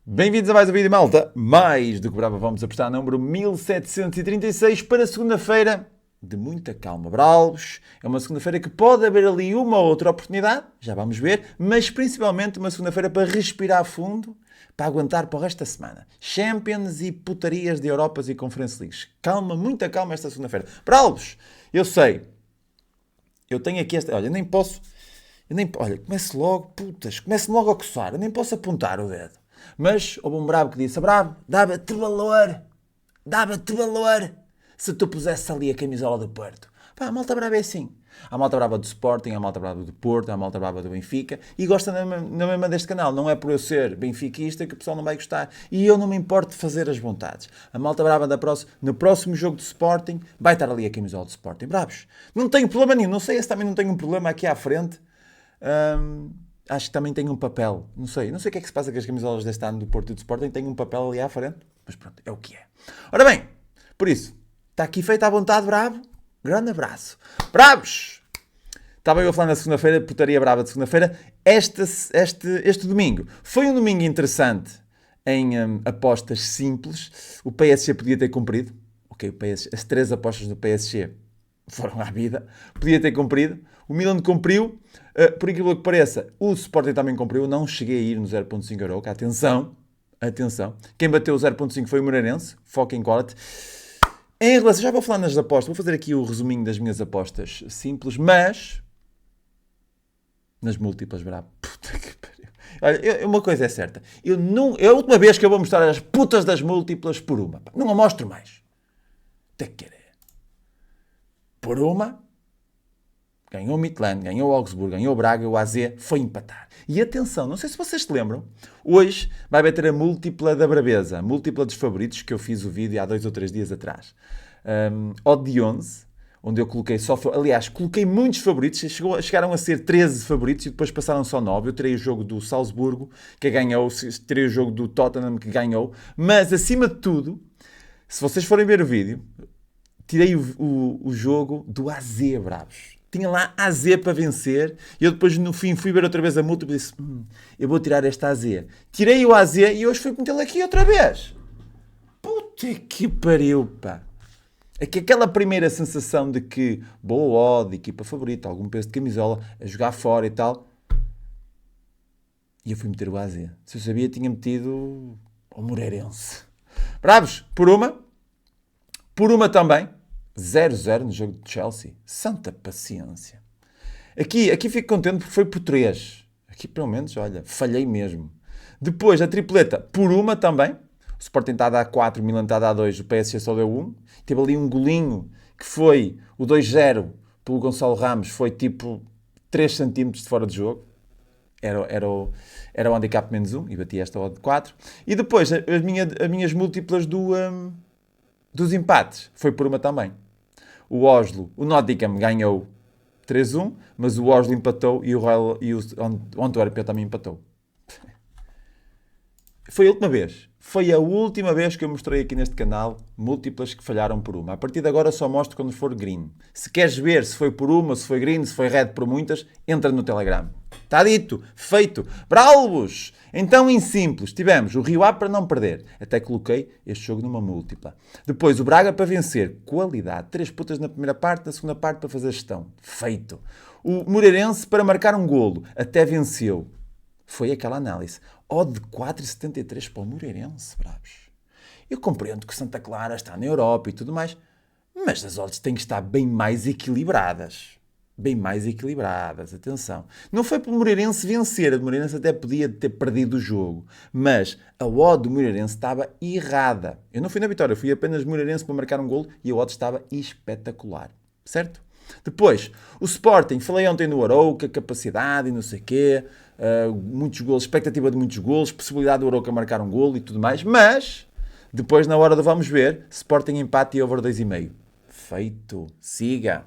Bem-vindos a mais um vídeo, malta. Mais do que brava, vamos apostar número 1736 para segunda-feira. De muita calma, Bralvos. É uma segunda-feira que pode haver ali uma ou outra oportunidade, já vamos ver, mas principalmente uma segunda-feira para respirar fundo, para aguentar para o resto da semana. Champions e putarias de Europas e Conference Leagues. Calma, muita calma esta segunda-feira. Bralvos, eu sei, eu tenho aqui esta... Olha, eu nem posso... Olha, começo logo a coçar, eu nem posso apontar o dedo. Mas houve um bravo que disse: bravo, dava-te valor se tu pusesse ali a camisola do Porto. Pá, a malta brava é assim. Há malta brava do Sporting, há malta brava do Porto, há malta brava do Benfica e gosta na mesma deste canal. Não é por eu ser benfiquista que o pessoal não vai gostar. E eu não me importo de fazer as vontades. A malta brava no próximo jogo de Sporting vai estar ali a camisola do Sporting. Bravos. Não tenho problema nenhum. Não sei se também não tenho um problema aqui à frente. Acho que também tem um papel. Não sei o que é que se passa com as camisolas deste ano do Porto e do Sporting. Tem um papel ali à frente. Mas pronto, é o que é. Ora bem, por isso, está aqui feito à vontade, bravo. Grande abraço. Bravos! Estava eu a falar na segunda-feira, putaria brava de segunda-feira. Este domingo foi um domingo interessante em apostas simples. O PSG podia ter cumprido. Ok, as 3 apostas do PSG foram à vida. Podia ter cumprido. O Milan cumpriu. Por aquilo que pareça, o Sporting também cumpriu. Não cheguei a ir no 0.5 euro. Atenção. Quem bateu o 0.5 foi o Moreirense. Foco em quality. Em relação, já vou falar nas apostas. Vou fazer aqui o resuminho das minhas apostas simples, mas nas múltiplas, bravo. Puta que pariu. Olha, uma coisa é certa. É a última vez que eu vou mostrar as putas das múltiplas por uma. Não a mostro mais. Até que querer. Por uma, ganhou o Midtjylland, ganhou o Augsburgo, ganhou o Braga, o AZ, foi empatar. E atenção, não sei se vocês se lembram, hoje vai bater a múltipla da braveza, a múltipla dos favoritos, que eu fiz o vídeo há 2 ou 3 dias atrás. Odd de 11, onde eu coloquei coloquei muitos favoritos, chegaram a ser 13 favoritos e depois passaram só 9. Eu terei o jogo do Salzburgo, que ganhou, terei o jogo do Tottenham, que ganhou, mas acima de tudo, se vocês forem ver o vídeo, tirei o jogo do AZ, bravos. Tinha lá AZ para vencer. E eu depois, no fim, fui ver outra vez a múltipla e disse: eu vou tirar esta AZ. Tirei o AZ e hoje fui metê-lo aqui outra vez. Puta que pariu, pá. É que aquela primeira sensação de que boa odd, equipa favorita, algum peso de camisola, a jogar fora e tal. E eu fui meter o AZ. Se eu sabia, tinha metido o Moreirense. Bravos, por uma também. 0-0 no jogo de Chelsea. Santa paciência. Aqui fico contente porque foi por 3. Aqui pelo menos, olha, falhei mesmo. Depois a tripleta por uma também. O Sporting está a dar 4, o Milan está a dar 2, o PSG só deu 1. Teve ali um golinho que foi o 2-0 pelo Gonçalo Ramos. Foi tipo 3 cm de fora de jogo. Era o handicap menos 1 e bati esta odd de 4. E depois as minhas múltiplas dos empates foi por uma também. O Nottingham ganhou 3-1, mas o Oslo empatou e o Antwerp também empatou. Foi a última vez que eu mostrei aqui neste canal múltiplas que falharam por uma. A partir de agora só mostro quando for green. Se queres ver se foi por uma, se foi green, se foi red por muitas, entra no Telegram. Está dito, feito. Bralvos! Então, em simples, tivemos o Rio Ave para não perder. Até coloquei este jogo numa múltipla. Depois, o Braga para vencer. Qualidade. 3 putas na primeira parte, na segunda parte para fazer gestão. Feito. O Moreirense para marcar um golo. Até venceu. Foi aquela análise. Odd de 4,73 para o Moreirense, bravos. Eu compreendo que Santa Clara está na Europa e tudo mais, mas as odds têm que estar bem mais equilibradas. Atenção. Não foi para o Moreirense vencer, a Moreirense até podia ter perdido o jogo, mas a odd do Moreirense estava errada. Eu não fui na vitória, fui apenas Moreirense para marcar um golo e a odd estava espetacular, certo? Depois, o Sporting, falei ontem no Arouca, capacidade e não sei o quê, muitos golos, expectativa de muitos golos, possibilidade do Arouca marcar um golo e tudo mais, mas depois na hora do vamos ver, Sporting empate e over 2,5. Feito, siga.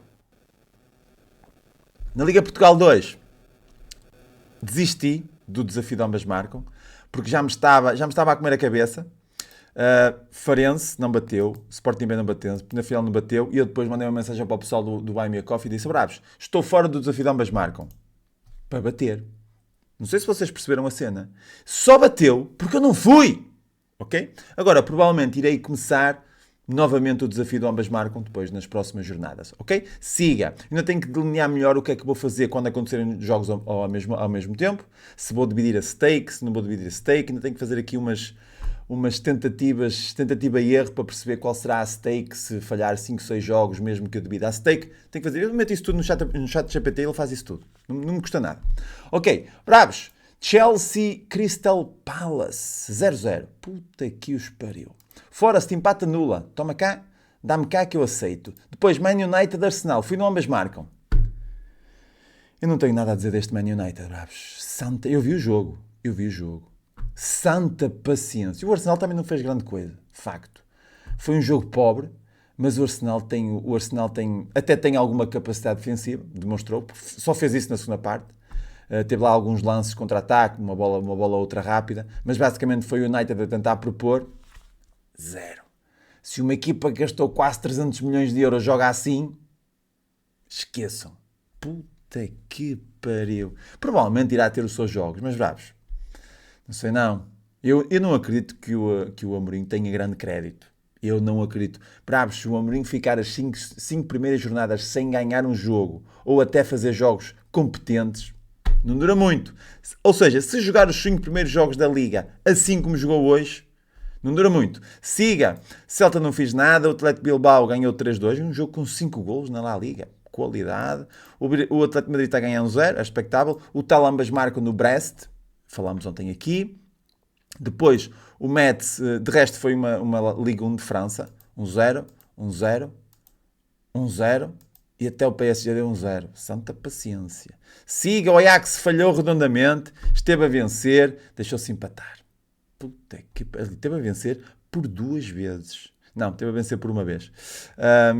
Na Liga Portugal 2, desisti do desafio de ambas marcam, porque já me estava a comer a cabeça. Farense não bateu, Sporting B não bateu, na final não bateu, e eu depois mandei uma mensagem para o pessoal do Buy Me a Coffee e disse: bravos, estou fora do desafio de ambas marcam. Para bater. Não sei se vocês perceberam a cena. Só bateu porque eu não fui. Ok? Agora, provavelmente irei começar novamente o desafio do ambas marcam depois nas próximas jornadas. Ok? Siga. Ainda tenho que delinear melhor o que é que vou fazer quando acontecerem jogos ao mesmo tempo. Se vou dividir a stake, se não vou dividir a stake. Ainda tenho que fazer aqui umas tentativa e erro para perceber qual será a stake se falhar 5, 6 jogos mesmo que eu divida a stake. Tenho que fazer, eu meto isso tudo no chat GPT, ele faz isso tudo. Não me custa nada. Ok, bravos. Chelsea Crystal Palace 0-0. Puta que os pariu. Forest empata nula. Toma cá, dá-me cá que eu aceito. Depois Man United Arsenal. Fui no ambas marcam. Eu não tenho nada a dizer deste Man United, bravos. Santa, eu vi o jogo. Santa paciência. O Arsenal também não fez grande coisa, facto. Foi um jogo pobre, mas o Arsenal até tem alguma capacidade defensiva, demonstrou, só fez isso na segunda parte. Teve lá alguns lances contra-ataque, uma bola outra rápida, mas basicamente foi o United a tentar propor. Zero. Se uma equipa que gastou quase 300 milhões de euros joga assim, esqueçam. Puta que pariu. Provavelmente irá ter os seus jogos, mas bravos. Não sei não. Eu não acredito que o Amorim tenha grande crédito. Eu não acredito. Bravos, se o Amorim ficar as 5 primeiras jornadas sem ganhar um jogo, ou até fazer jogos competentes, não dura muito. Ou seja, se jogar os 5 primeiros jogos da Liga assim como jogou hoje, não dura muito. Siga. Celta não fez nada. O Atlético Bilbao ganhou 3-2. Um jogo com 5 golos na La Liga. Qualidade. O Atlético Madrid está a ganhar 1-0. É expectável. O tal ambas marcam no Brest. Falámos ontem aqui. Depois, o Metz, de resto, foi uma Liga 1 de França. 1-0. 1-0. 1-0. E até o PSG deu 1-0. Santa paciência. Siga. O Ajax falhou redondamente. Esteve a vencer. Deixou-se empatar. Puta que pariu. Teve a vencer por 2 vezes. Não, teve a vencer por uma vez.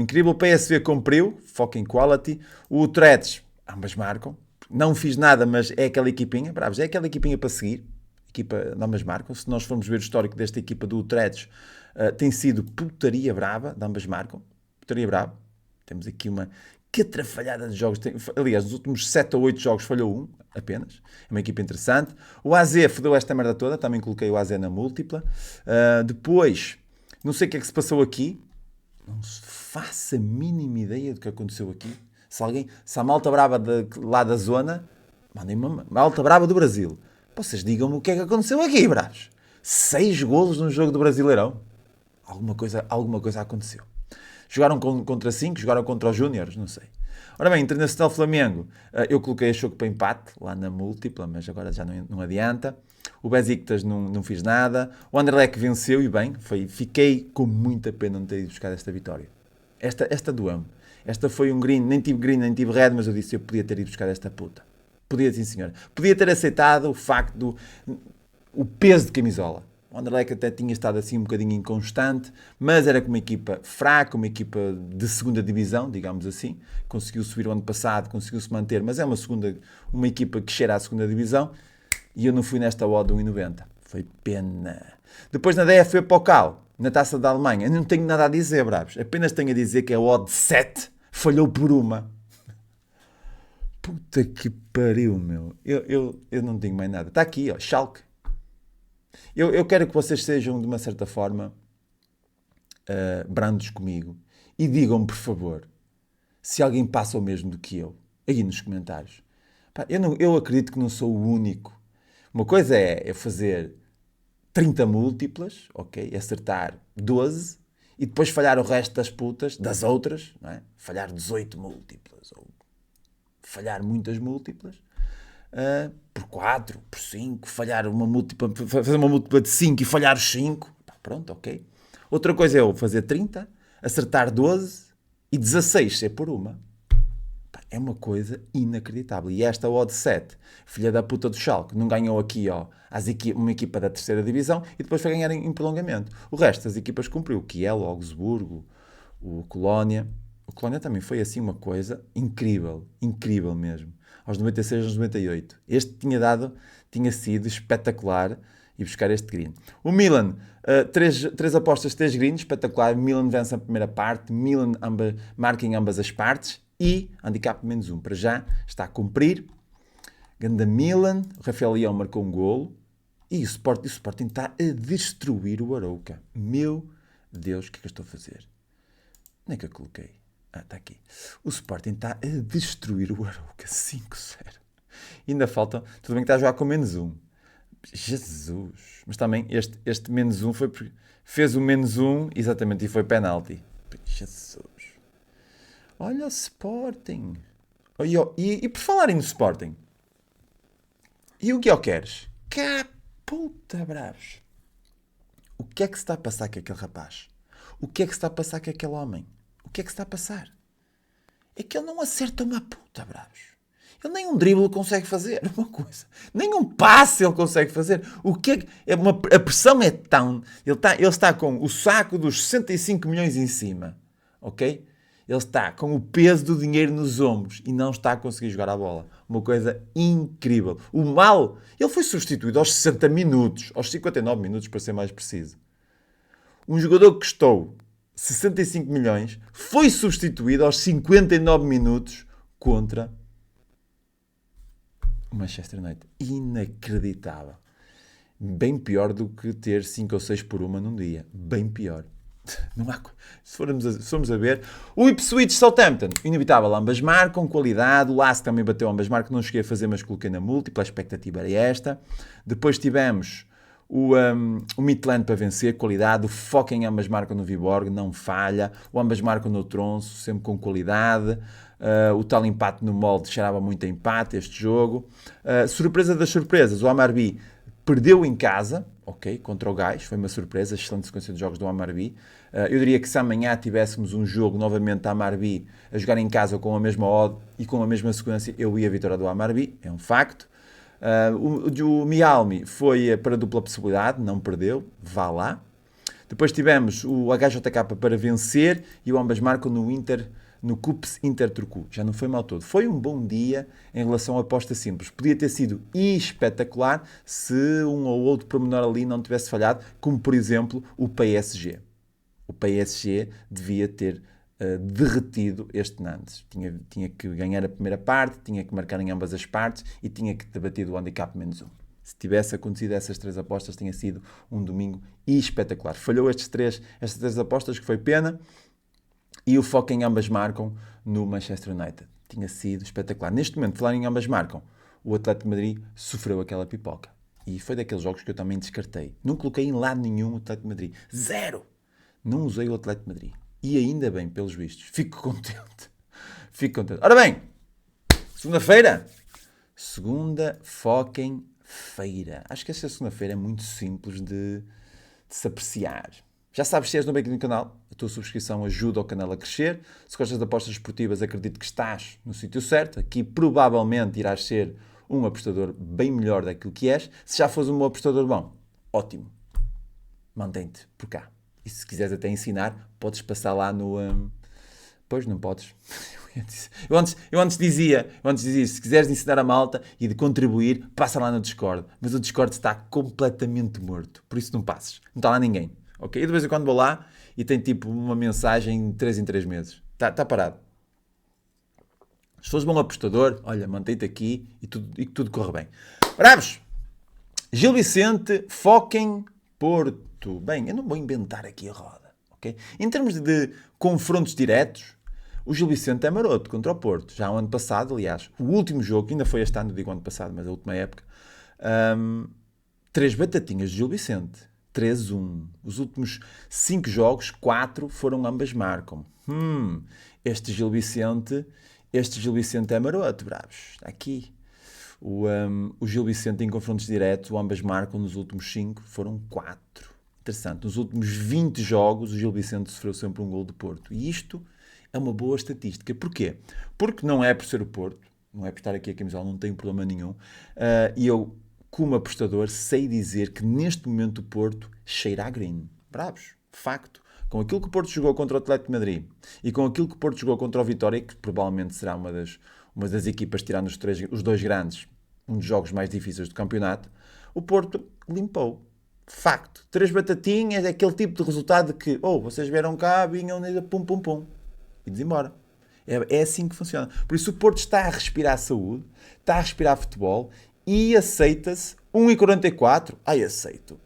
Incrível. O PSV cumpriu. Foco em quality. O Utrecht, ambas marcam. Não fiz nada, mas é aquela equipinha. Bravos, é aquela equipinha para seguir. Equipa de ambas marcam. Se nós formos ver o histórico desta equipa do Utrecht, tem sido putaria brava. De ambas marcam. Putaria brava. Temos aqui uma catrafalhada de jogos. Aliás, nos últimos 7 ou 8 jogos falhou um apenas. É uma equipa interessante. O AZ fodeu esta merda toda. Também coloquei o AZ na múltipla. Depois, não sei o que é que se passou aqui. Não se faça a mínima ideia do que aconteceu aqui. Se a malta brava lá da zona, mandem-me uma malta brava do Brasil. Vocês digam-me o que é que aconteceu aqui, bravos. 6 golos num jogo do Brasileirão. Alguma coisa aconteceu. Jogaram contra 5, jogaram contra os Júniores, não sei. Ora bem, Internacional Flamengo, eu coloquei a jogo para empate, lá na múltipla, mas agora já não adianta. O Besiktas não fiz nada. O Anderlecht venceu e bem, fiquei com muita pena não ter ido buscar esta vitória. Esta doeu-me. Esta foi um green, nem tive red, mas eu disse eu podia ter ido buscar esta puta. Podia, sim senhor. Podia ter aceitado o facto o peso de camisola. O Anderlecht até tinha estado assim um bocadinho inconstante, mas era com uma equipa fraca, uma equipa de segunda divisão, digamos assim. Conseguiu subir o ano passado, conseguiu-se manter, mas é uma equipa que cheira à segunda divisão e eu não fui nesta odd de 1,90. Foi pena. Depois na DFB Pokal, na Taça da Alemanha, eu não tenho nada a dizer, bravos. Apenas tenho a dizer que a odd 7 falhou por uma. Puta que pariu, meu. Eu não tenho mais nada. Está aqui, ó, Schalke. Eu quero que vocês sejam, de uma certa forma, brandos comigo e digam-me, por favor, se alguém passa o mesmo do que eu, aí nos comentários. Pá, eu acredito que não sou o único. Uma coisa é fazer 30 múltiplas, ok? Acertar 12 e depois falhar o resto das putas, das outras, não é? Falhar 18 múltiplas ou falhar muitas múltiplas. Por 4, por 5, falhar uma múltipla, fazer uma múltipla de 5 e falhar os 5, pronto, ok. Outra coisa é eu fazer 30, acertar 12 e 16 ser por uma. É uma coisa inacreditável. E esta odd 7, filha da puta do Schalke, não ganhou aqui, ó, uma equipa da terceira divisão e depois foi ganhar em prolongamento. O resto das equipas cumpriu. O Kiel, o Augsburgo, o Colónia. O Colónia também foi assim uma coisa incrível, incrível mesmo. Aos 96, aos 98. Este tinha sido espetacular e buscar este green. O Milan, 3 apostas, 3 greens, espetacular. Milan vence a primeira parte, Milan marca em ambas as partes e handicap -1. Para já está a cumprir. Ganda Milan, o Rafael Leão marcou um golo. E o Sporting está a destruir o Arouca. Meu Deus, o que é que eu estou a fazer? Onde é que eu coloquei? Está aqui. O Sporting está a destruir o Arouca. 5-0. Ainda faltam... Tudo bem que está a jogar com -1. Jesus. Mas também este -1 foi... Fez o -1, exatamente, e foi penalti. Jesus. Olha o Sporting. E por falarem no Sporting. E o que eu queres? Puta bravos. O que é que se está a passar com aquele rapaz? O que é que se está a passar com aquele homem? O que é que se está a passar? É que ele não acerta uma puta bravos. Ele nem um drible consegue fazer. Uma coisa. Nem um passe ele consegue fazer. O que é que... A pressão é tão... Ele está com o saco dos 65 milhões em cima. Ok? Ele está com o peso do dinheiro nos ombros e não está a conseguir jogar a bola. Uma coisa incrível. O mal, ele foi substituído aos 60 minutos, aos 59 minutos para ser mais preciso. Um jogador que custou 65 milhões foi substituído aos 59 minutos contra o Manchester United. Inacreditável. Bem pior do que ter 5 ou 6 por uma num dia. Bem pior. Não há... Se formos a ver, o Ipswich Southampton, inevitável, ambas marcam, qualidade. O Lask também bateu, ambas marcam, não cheguei a fazer, mas coloquei na múltipla, a expectativa era esta. Depois tivemos o Midland para vencer, qualidade. O Foco em ambas marcam no Viborg, não falha. O ambas marcam no Tronço, sempre com qualidade. O tal empate no molde cheirava muito a empate este jogo. Surpresa das surpresas, o Amarby perdeu em casa, ok, contra o Gais, foi uma surpresa, excelente sequência de jogos do Amarby. Eu diria que se amanhã tivéssemos um jogo novamente a Amarby a jogar em casa com a mesma odd e com a mesma sequência, eu ia a vitória do Amarby, é um facto. O Mialmi foi para a dupla possibilidade, não perdeu, vá lá. Depois tivemos o HJK para vencer e o ambas marcam no Cups Inter Turku. Já não foi mal todo. Foi um bom dia em relação à aposta simples. Podia ter sido espetacular se um ou outro pormenor ali não tivesse falhado, como por exemplo o PSG. O PSG devia ter derretido este Nantes. Tinha que ganhar a primeira parte, tinha que marcar em ambas as partes e tinha que ter batido o handicap -1. Se tivesse acontecido essas 3 apostas, tinha sido um domingo espetacular. Falhou estas três apostas, que foi pena. E o foco em ambas marcam no Manchester United. Tinha sido espetacular. Neste momento, falar em ambas marcam, o Atlético de Madrid sofreu aquela pipoca. E foi daqueles jogos que eu também descartei. Não coloquei em lado nenhum o Atlético de Madrid. 0! Não usei o Atlético de Madrid. E ainda bem, pelos vistos. Fico contente. Ora bem, segunda-feira. Segunda fucking feira. Acho que esta segunda-feira é muito simples de se apreciar. Já sabes, se és novo aqui no canal, a tua subscrição ajuda o canal a crescer. Se gostas de apostas esportivas, acredito que estás no sítio certo. Aqui provavelmente irás ser um apostador bem melhor daquilo que és. Se já fores um bom apostador bom, ótimo. Mantém-te por cá. E se quiseres até ensinar, podes passar lá no... Pois, não podes. Eu antes dizia, se quiseres ensinar a malta e de contribuir, passa lá no Discord. Mas o Discord está completamente morto. Por isso não passes. Não está lá ninguém. Ok? E de vez em quando vou lá e tem tipo uma mensagem de 3 em 3 meses. Está parado. Se fores bom apostador, olha, mantém-te aqui e tudo corre bem. Bravos! Gil Vicente, Foquem, Porto. Bem, eu não vou inventar aqui a roda. Okay? Em termos de confrontos diretos, o Gil Vicente é maroto contra o Porto. Já o ano passado, aliás, o último jogo, que ainda foi este ano, digo ano passado, mas a última época, 3 batatinhas de Gil Vicente. 3-1. Os últimos 5 jogos, 4 foram ambas marcam. Este Gil Vicente é maroto, bravos. Está aqui. O Gil Vicente em confrontos diretos, ambas marcam nos últimos 5, foram 4. Interessante. Nos últimos 20 jogos, o Gil Vicente sofreu sempre um gol de Porto. E isto é uma boa estatística. Porquê? Porque não é por ser o Porto, não é por estar aqui a camisola, não tenho problema nenhum. E eu, como apostador, sei dizer que neste momento o Porto cheira a green. Bravos. Facto. Com aquilo que o Porto jogou contra o Atlético de Madrid e com aquilo que o Porto jogou contra o Vitória, que provavelmente será uma das equipas, tirando os 2 grandes, um dos jogos mais difíceis do campeonato, o Porto limpou. Facto. 3 batatinhas é aquele tipo de resultado de que, vocês vieram cá, vinham, pum, pum, pum, e embora. É assim que funciona. Por isso o Porto está a respirar saúde, está a respirar futebol e aceita-se 1,44. Ai, aceito.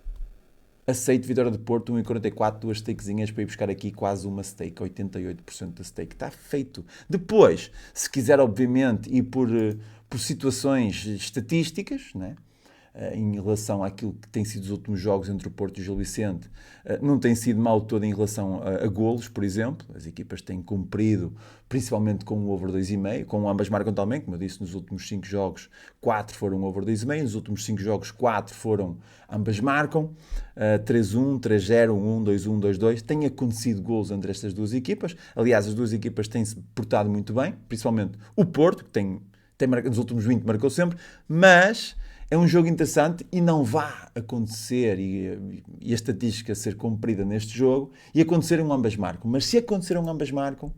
Aceito Vitória do Porto, 1,44, duas stakezinhas para ir buscar aqui quase uma stake, 88% da stake. Está feito. Depois, se quiser, obviamente, ir por situações estatísticas, né? Em relação àquilo que tem sido os últimos jogos entre o Porto e o Gil Vicente, não tem sido mal todo em relação a golos, por exemplo. As equipas têm cumprido, principalmente com o over 2,5, com ambas marcam também, como eu disse, nos últimos 5 jogos, 4 foram over 2,5, nos últimos 5 jogos, 4 foram ambas marcam, 3-1, 3-0, 1-1, 2-1, 2-2. Tem acontecido golos entre estas duas equipas. Aliás, as duas equipas têm-se portado muito bem, principalmente o Porto, que tem nos últimos 20 marcou sempre, mas é um jogo interessante e não vai acontecer, e a estatística ser cumprida neste jogo, e acontecer um ambas marcam. Mas se acontecer um ambas marcam,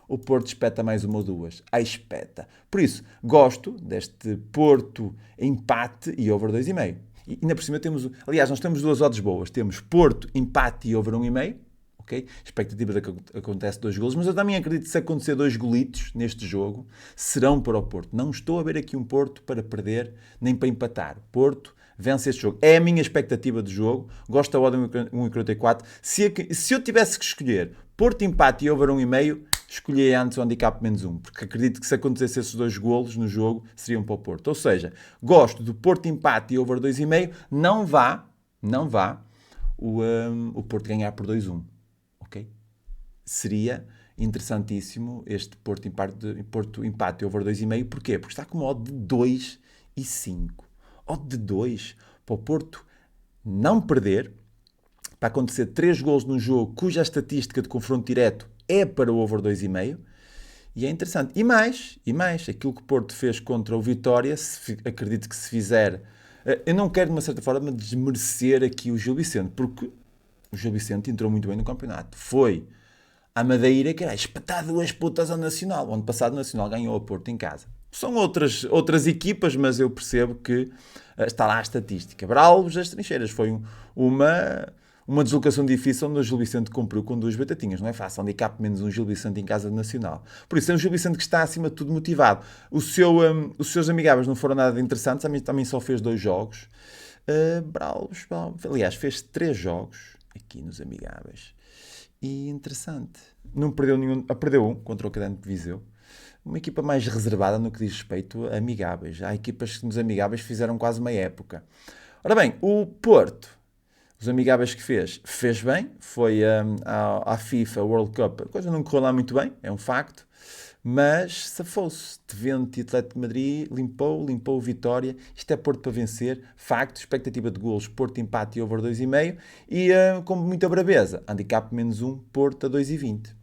o Porto espeta mais uma ou duas. Espeta. Por isso, gosto deste Porto empate e over 2,5. E ainda por cima temos, aliás, nós temos duas odds boas. Temos Porto empate e over 1,5. Okay? Expectativa de que acontece 2 golos, mas eu também acredito que se acontecer 2 golitos neste jogo, serão para o Porto. Não estou a ver aqui um Porto para perder, nem para empatar. Porto vence este jogo. É a minha expectativa de jogo. Gosto da odd 1,44. Se eu tivesse que escolher Porto empate e over 1,5, escolhi antes o handicap -1, porque acredito que se acontecesse esses 2 golos no jogo, seriam para o Porto. Ou seja, gosto do Porto empate e over 2,5, não vá o Porto ganhar por 2-1. Okay? Seria interessantíssimo este Porto empate over 2,5. Porquê? Porque está com uma odd de 2,5. Odd de 2 para o Porto não perder, para acontecer 3 golos num jogo cuja estatística de confronto direto é para o over 2,5. E é interessante. E mais, aquilo que o Porto fez contra o Vitória, acredito que se fizer... Eu não quero, de uma certa forma, desmerecer aqui o Gil Vicente, porque o Gil Vicente entrou muito bem no campeonato. Foi a Madeira que era espetar 2 putas ao Nacional. O ano passado o Nacional ganhou a Porto em casa. São outras equipas, mas eu percebo que está lá a estatística. Bralvos das Trincheiras foi uma deslocação difícil onde o Gil Vicente cumpriu com 2 batatinhas. Não é fácil. Handicap -1 Gil Vicente em casa do Nacional. Por isso é um Gil Vicente que está acima de tudo motivado. Os seus amigáveis não foram nada interessantes. Também só fez 2 jogos. Bralvos. Aliás, fez 3 jogos aqui nos amigáveis. E interessante. Não perdeu nenhum. Perdeu um contra o Académico de Viseu. Uma equipa mais reservada no que diz respeito a amigáveis. Há equipas que nos amigáveis fizeram quase uma época. Ora bem, o Porto, os amigáveis que fez bem. Foi à FIFA World Cup. A coisa não correu lá muito bem, é um facto. Mas safou-se. Twente e Atlético de Madrid limpou o Vitória. Isto é Porto para vencer. Facto, expectativa de golos, Porto empate e over 2,5. E com muita braveza, handicap -1, Porto a 2,20.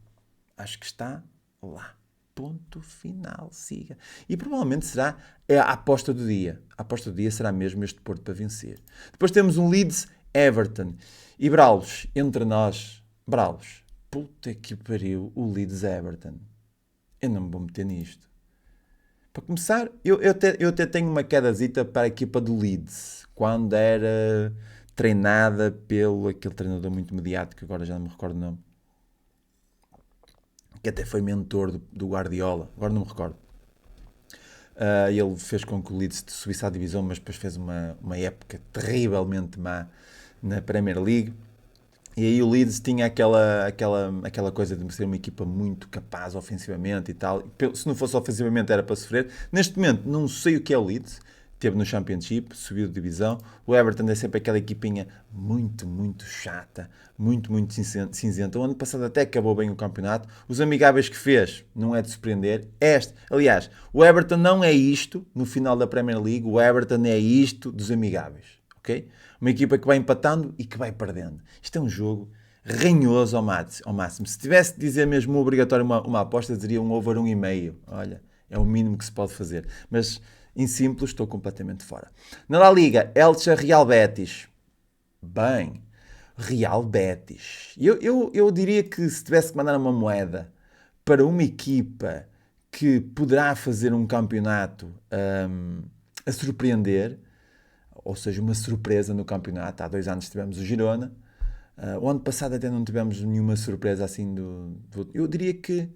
Acho que está lá. Ponto final, siga. E provavelmente será a aposta do dia. A aposta do dia será mesmo este Porto para vencer. Depois temos um Leeds Everton. E Braulos, entre nós, Braulos, puta que pariu, o Leeds Everton. Eu não me vou meter nisto. Para começar, eu até tenho uma quedazita para a equipa do Leeds, quando era treinada pelo aquele treinador muito mediático, que agora já não me recordo o nome, que até foi mentor do Guardiola, agora não me recordo. Ele fez com que o Leeds subisse à divisão, mas depois fez uma época terrivelmente má na Premier League. E aí o Leeds tinha aquela coisa de ser uma equipa muito capaz ofensivamente e tal. Se não fosse ofensivamente era para sofrer. Neste momento não sei o que é o Leeds. Teve no Championship, subiu de divisão. O Everton é sempre aquela equipinha muito, muito chata, muito, muito cinzenta. O ano passado até acabou bem o campeonato. Os amigáveis que fez não é de surpreender. Aliás, o Everton não é isto no final da Premier League. O Everton é isto dos amigáveis. Okay? Uma equipa que vai empatando e que vai perdendo. Isto é um jogo ranhoso ao máximo. Se tivesse de dizer mesmo obrigatório uma aposta, diria um over 1,5. Olha, é o mínimo que se pode fazer. Mas, em simples, estou completamente fora. Na La Liga, Elche Real Betis. Bem, Real Betis. Eu diria que se tivesse que mandar uma moeda para uma equipa que poderá fazer um campeonato a surpreender, ou seja, uma surpresa no campeonato. Há 2 anos tivemos o O ano passado até não tivemos nenhuma surpresa assim eu diria que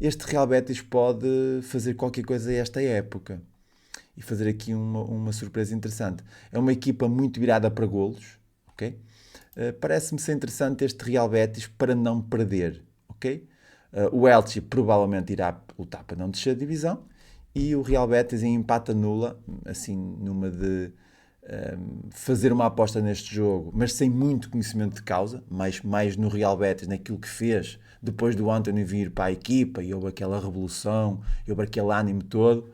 este Real Betis pode fazer qualquer coisa esta época e fazer aqui uma surpresa interessante. É uma equipa muito virada para golos, ok? Parece-me ser interessante este Real Betis para não perder, ok? O Elche provavelmente irá lutar para não descer a divisão e o Real Betis em empate nula, assim, numa de fazer uma aposta neste jogo, mas sem muito conhecimento de causa, mais no Real Betis, naquilo que fez depois do Anthony vir para a equipa e houve aquela revolução, e houve aquele ânimo todo.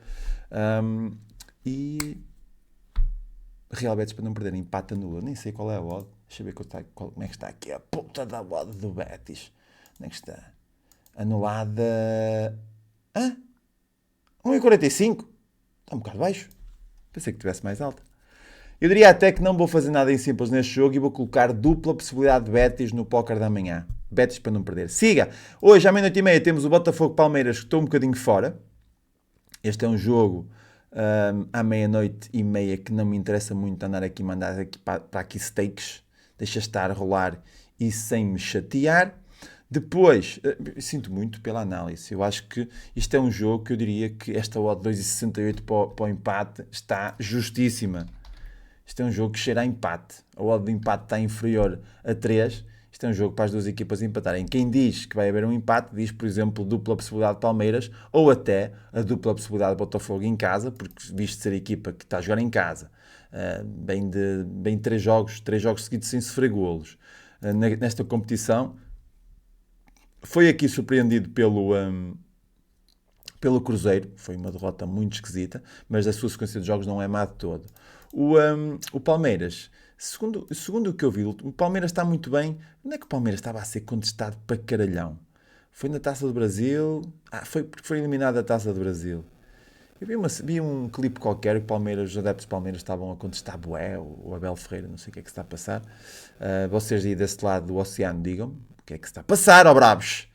E Real Betis para não perder, empate nula, nem sei qual é a odd. Deixa eu ver como é que está aqui a puta da odd do Betis. Onde é que está? Anulada. 1,45. Está um bocado baixo. Pensei que tivesse mais alta. Eu diria até que não vou fazer nada em simples neste jogo e vou colocar dupla possibilidade de Betis no póquer da manhã. Betis para não perder. Siga! Hoje, à meia-noite e meia, temos o Botafogo-Palmeiras, que estou um bocadinho fora. Este é um jogo à meia-noite e meia que não me interessa muito andar aqui, mandar aqui para aqui stakes. Deixa estar a rolar e sem me chatear. Depois, sinto muito pela análise. Eu acho que isto é um jogo que eu diria que esta odd 2,68 para o empate está justíssima. Isto é um jogo que cheira a empate. A odd de empate está inferior a 3. Isto é um jogo para as duas equipas empatarem. Quem diz que vai haver um empate, diz, por exemplo, dupla possibilidade de Palmeiras ou até a dupla possibilidade de Botafogo em casa, porque visto ser a equipa que está a jogar em casa, bem 3 jogos seguidos sem sofrer golos. Nesta competição, foi aqui surpreendido pelo Cruzeiro. Foi uma derrota muito esquisita, mas a sua sequência de jogos não é má de todo. O Palmeiras, segundo o que eu vi, o Palmeiras está muito bem. Onde é que o Palmeiras estava a ser contestado para caralhão? Foi na Taça do Brasil? Foi porque foi eliminado da Taça do Brasil. Eu vi um clipe qualquer que os adeptos do Palmeiras estavam a contestar bué, o Abel Ferreira, não sei o que é que se está a passar. Vocês aí desse lado do oceano, digam-me o que é que se está a passar, ó bravos!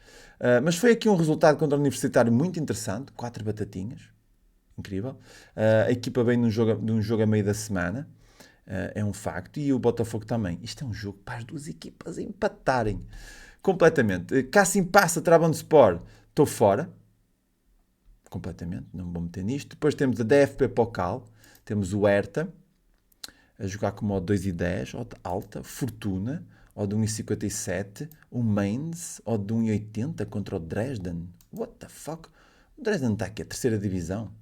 Mas foi aqui um resultado contra o Universitário muito interessante, 4 batatinhas, incrível. A equipa vem de um jogo a meio da semana, é um facto, e o Botafogo também. Isto é um jogo para as duas equipas empatarem completamente. Cassim passa, Trabzonspor, estou fora, completamente, não me vou meter nisto. Depois temos a DFB Pokal, temos o Hertha, a jogar com modo 2,10, odd alta, Fortuna, odd 1,57, o Mainz, odd 1,80 contra o Dresden. What the fuck? O Dresden está aqui, a terceira divisão.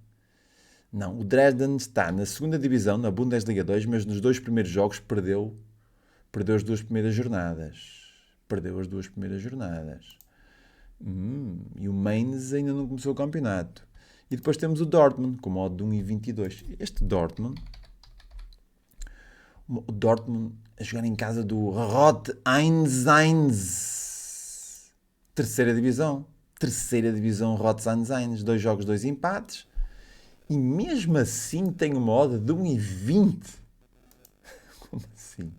Não, o Dresden está na segunda divisão, na Bundesliga 2, mas nos 2 primeiros jogos perdeu as 2 primeiras jornadas. E o Mainz ainda não começou o campeonato. E depois temos o Dortmund, com modo de 1,22. Este Dortmund, a jogar em casa do Rot 1-1. Terceira divisão, Rot 1-1. 2 jogos, 2 empates. E mesmo assim tem uma odd de 1,20. Como assim?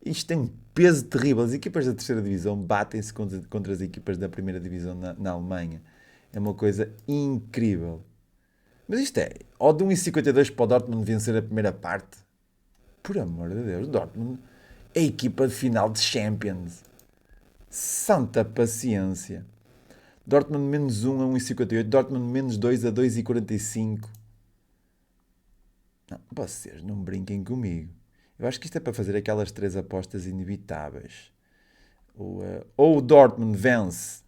Isto tem um peso terrível. As equipas da terceira divisão batem-se contra as equipas da primeira divisão na Alemanha. É uma coisa incrível. Mas isto é, odd de 1,52 para o Dortmund vencer a primeira parte. Por amor de Deus, Dortmund é a equipa de final de Champions. Santa paciência. Dortmund menos 1 a 1,58. Dortmund menos 2 a 2,45. Não, vocês não brinquem comigo. Eu acho que isto é para fazer aquelas 3 apostas inevitáveis. Ou o Dortmund vence,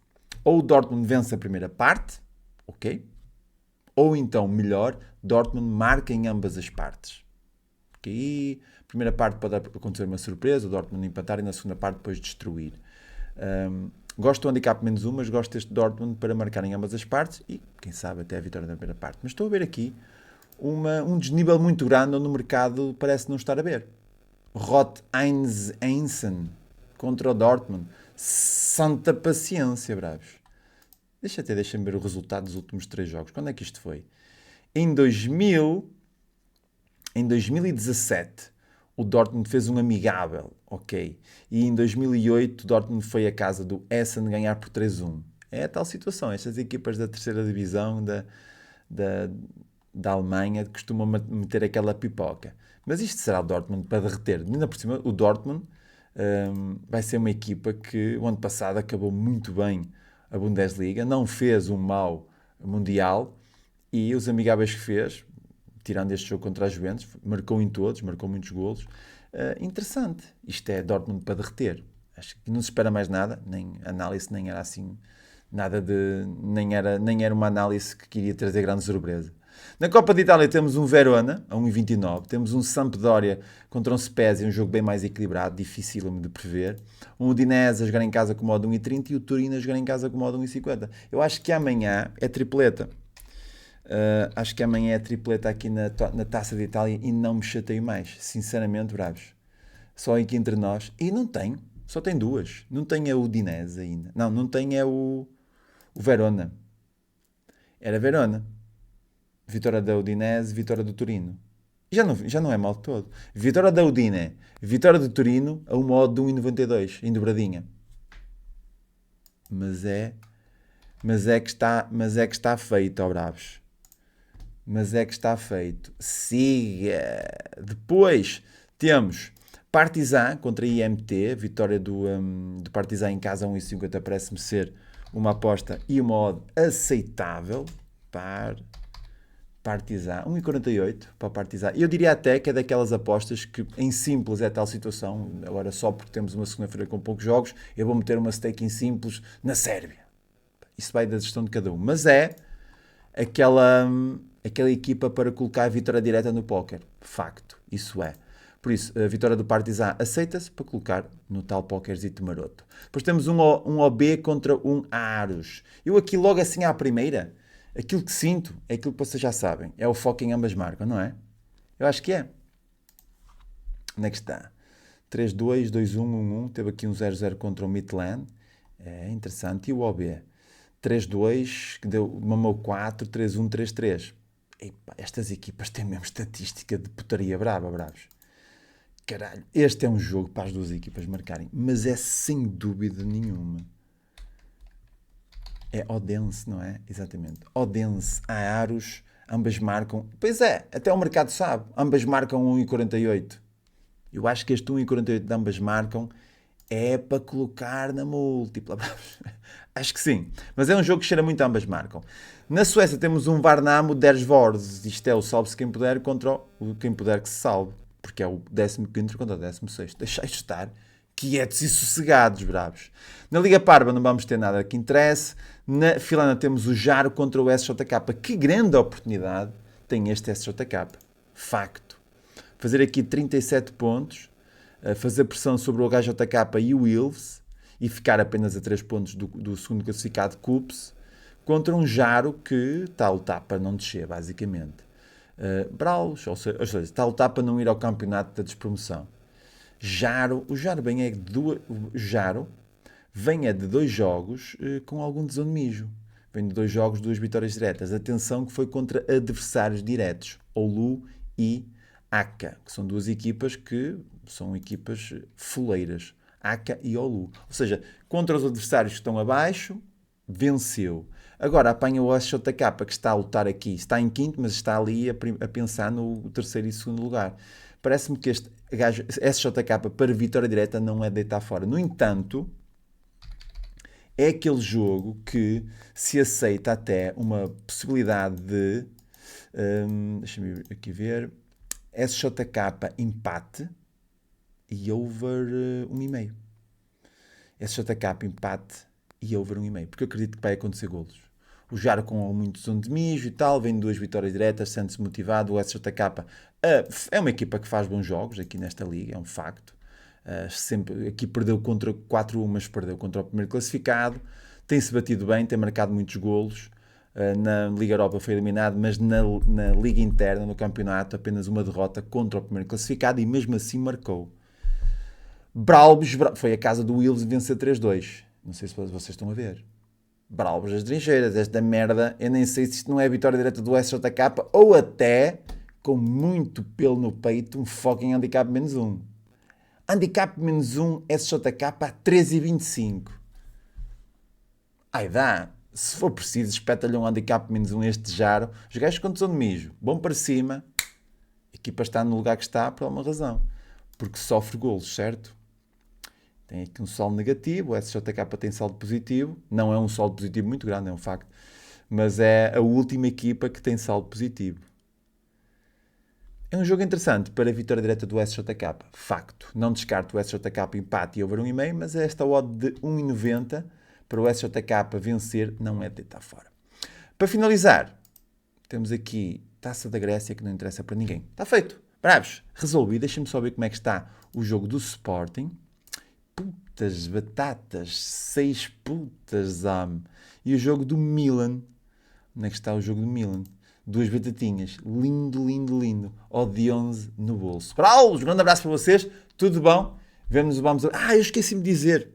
a primeira parte, ok? Ou então, melhor, Dortmund marca em ambas as partes. Porque aí, a primeira parte pode acontecer uma surpresa, o Dortmund empatar e na segunda parte depois destruir. Gosto do handicap menos 1, mas gosto deste Dortmund para marcar em ambas as partes e, quem sabe, até a vitória na primeira parte. Mas estou a ver aqui um desnível muito grande onde o mercado parece não estar a ver. Rot 1-1 contra o Dortmund. Santa paciência, bravos. Deixa-me ver o resultado dos últimos 3 jogos. Quando é que isto foi? Em 2017, o Dortmund fez um amigável, ok? E em 2008, o Dortmund foi à casa do Essen ganhar por 3-1. É a tal situação. Estas equipas da terceira divisão da Alemanha costumam meter aquela pipoca. Mas isto será o Dortmund para derreter. Ainda por cima, o Dortmund vai ser uma equipa que o ano passado acabou muito bem a Bundesliga, não fez um mau Mundial e os amigáveis que fez, tirando este jogo contra a Juventus, marcou em todos, marcou muitos golos. Interessante. Isto é Dortmund para derreter. Acho que não se espera mais nada, nem análise, nem era assim, nada de. Nem era uma análise que queria trazer grande surpresa. Na Copa de Itália temos um Verona, a 1,29. Temos um Sampdoria contra um Spezia, um jogo bem mais equilibrado, difícil de prever. Um Udinese a jogar em casa com modo 1,30 e o Torino a jogar em casa com modo 1,50. Eu acho que amanhã é tripleta. Acho que amanhã é tripleta aqui na Taça de Itália e não me chateio mais. Sinceramente, bravos. Só aqui entre nós. E não tem. Só tem duas. Não tem a Udinese ainda. Não tem é o Verona. Era Verona. Vitória da Udinese, vitória do Torino. Já não é mal todo. Vitória da Udine, vitória do Torino a uma odd de 1,92 em dobradinha. Mas é que está feito, ó bravos. Mas é que está feito. Siga. Depois temos Partizan contra IMT, vitória do Partizan em casa a 1,50 parece-me ser uma aposta e uma odd aceitável. Partizan, 1,48 para o Partizan. Eu diria até que é daquelas apostas que em simples é tal situação. Agora só porque temos uma segunda-feira com poucos jogos, eu vou meter uma stake em simples na Sérvia. Isso vai da gestão de cada um. Mas é aquela equipa para colocar a vitória direta no póquer. Facto. Isso é. Por isso, a vitória do Partizan aceita-se para colocar no tal póquerzito maroto. Depois temos um OB contra um Aros. Eu aqui logo assim à primeira... Aquilo que sinto é aquilo que vocês já sabem. É o foco em ambas marcas, não é? Eu acho que é. Onde é que está? 3-2, 2-1, 1-1. Teve aqui um 0-0 contra o Midland. É interessante. E o OB? 3-2, que mamou 4, 3-1, 3-3. Epa, estas equipas têm mesmo estatística de putaria brava, bravos. Caralho, este é um jogo para as duas equipas marcarem. Mas é sem dúvida nenhuma. É Odense, não é? Exatamente. Odense, Aros, ambas marcam... Pois é, até o mercado sabe. Ambas marcam 1,48. Eu acho que este 1,48 de ambas marcam é para colocar na múltipla. Acho que sim. Mas é um jogo que cheira muito a ambas marcam. Na Suécia temos um Varnamo Dersvors. Isto é o salve-se quem puder contra o quem puder que se salve. Porque é o 15º contra o 16º. Deixai de estar quietos e sossegados, bravos. Na Liga Parva não vamos ter nada que interesse. Na Finlândia temos o Jaro contra o SJK. Que grande oportunidade tem este SJK. Facto. Fazer aqui 37 pontos, fazer pressão sobre o HJK e o Wilves e ficar apenas a 3 pontos do segundo classificado, Cups, contra um Jaro que está a lutar para não descer, basicamente. Braus, ou seja, está a lutar para não ir ao campeonato da despromoção. O Jaro vem de 2 jogos com algum desonemijo. Vem de 2 jogos, 2 vitórias diretas. Atenção que foi contra adversários diretos, Oulu e Aka, que são 2 equipas que são equipas fuleiras. Aka e Oulu. Ou seja, contra os adversários que estão abaixo, venceu. Agora apanha o SJK, que está a lutar aqui. Está em quinto, mas está ali a pensar no terceiro e segundo lugar. Parece-me que este SJK para vitória direta não é deitar fora. No entanto, é aquele jogo que se aceita até uma possibilidade de... deixa-me aqui ver... SJK empate e over 1,5. SJK empate e over 1,5. Porque eu acredito que vai acontecer golos. O Jaro com muito som de mijo e tal, vem de 2 vitórias diretas, sente-se motivado. O SJK é uma equipa que faz bons jogos aqui nesta liga, é um facto. Sempre, aqui perdeu contra 4-1, mas perdeu contra o primeiro classificado. Tem-se batido bem, tem marcado muitos golos. Na Liga Europa foi eliminado, mas na Liga Interna, no campeonato, apenas uma derrota contra o primeiro classificado e mesmo assim marcou. Bralbos foi a casa do Wilves vencer 3-2. Não sei se vocês estão a ver. Bralbos das trincheiras, esta merda, eu nem sei se isto não é a vitória direta do SJK ou até, com muito pelo no peito, um foco em handicap -1. Handicap -1 SJK a 13,25. Ai dá. Se for preciso, espeta-lhe um handicap -1 este Jaro. Os gajos quando são de mijo, vão para cima. A equipa está no lugar que está por alguma razão. Porque sofre golos, certo? Tem aqui um saldo negativo, o SJK tem saldo positivo, não é um saldo positivo muito grande, é um facto, mas é a última equipa que tem saldo positivo. É um jogo interessante para a vitória direta do SJK, facto. Não descarto o SJK empate e over 1,5, mas esta odd de 1,90 para o SJK vencer não é de deitar fora. Para finalizar, temos aqui Taça da Grécia, que não interessa para ninguém. Está feito. Bravos, resolvi. Deixem-me só ver como é que está o jogo do Sporting. Putas, batatas, 6 putas, E o jogo do Milan. Onde é que está o jogo do Milan? 2 batatinhas. Lindo, lindo, lindo. Odd 11 no bolso. Bravos, um grande abraço para vocês. Tudo bom? Vamos. Eu esqueci-me de dizer.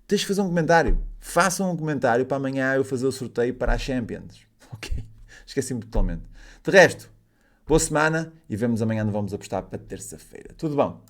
Tens de fazer um comentário. Façam um comentário para amanhã eu fazer o sorteio para a Champions. Ok? Esqueci-me totalmente. De resto, boa semana e vemos amanhã. Vamos apostar para terça-feira. Tudo bom?